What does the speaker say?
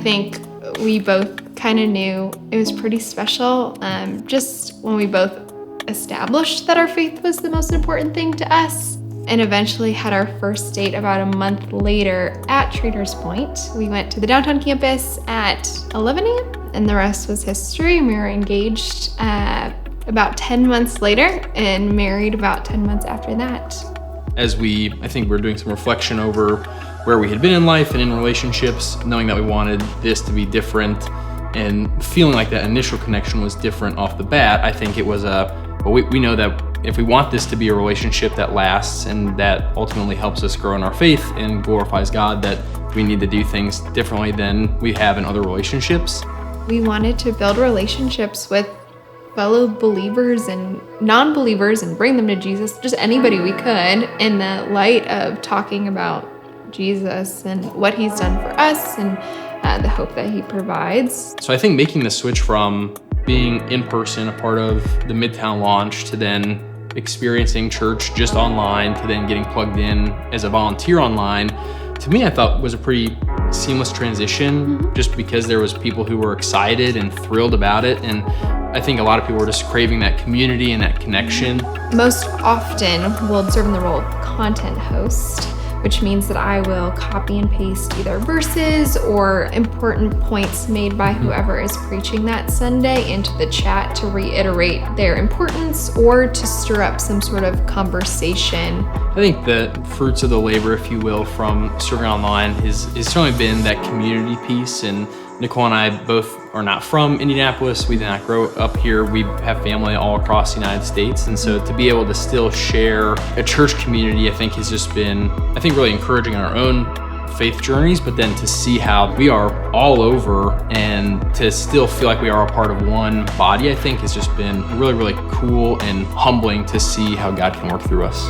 think we both kind of knew it was pretty special just when we both established that our faith was the most important thing to us, and eventually had our first date about a month later at Traders Point. We went to the downtown campus at 11 a.m. and the rest was history. We were engaged about 10 months later and married about 10 months after that. As I think we're doing some reflection over where we had been in life and in relationships, knowing that we wanted this to be different and feeling like that initial connection was different off the bat, I think it was we know that if we want this to be a relationship that lasts and that ultimately helps us grow in our faith and glorifies God, that we need to do things differently than we have in other relationships. We wanted to build relationships with fellow believers and non-believers and bring them to Jesus, just anybody we could, in the light of talking about Jesus and what he's done for us and the hope that he provides. So I think making the switch from being in person, a part of the Midtown launch, to then experiencing church just online, to then getting plugged in as a volunteer online, to me I thought was a pretty seamless transition, just because there was people who were excited and thrilled about it, and I think a lot of people were just craving that community and that connection. Most often we'll serve in the role of content host, which means that I will copy and paste either verses or important points made by whoever is preaching that Sunday into the chat to reiterate their importance or to stir up some sort of conversation. I think the fruits of the labor, if you will, from serving online has certainly been that community piece. And Nicole and I both are not from Indianapolis. We did not grow up here. We have family all across the United States. And so to be able to still share a church community, I think has just been, really encouraging in our own faith journeys, but then to see how we are all over and to still feel like we are a part of one body, I think has just been really, really cool and humbling to see how God can work through us.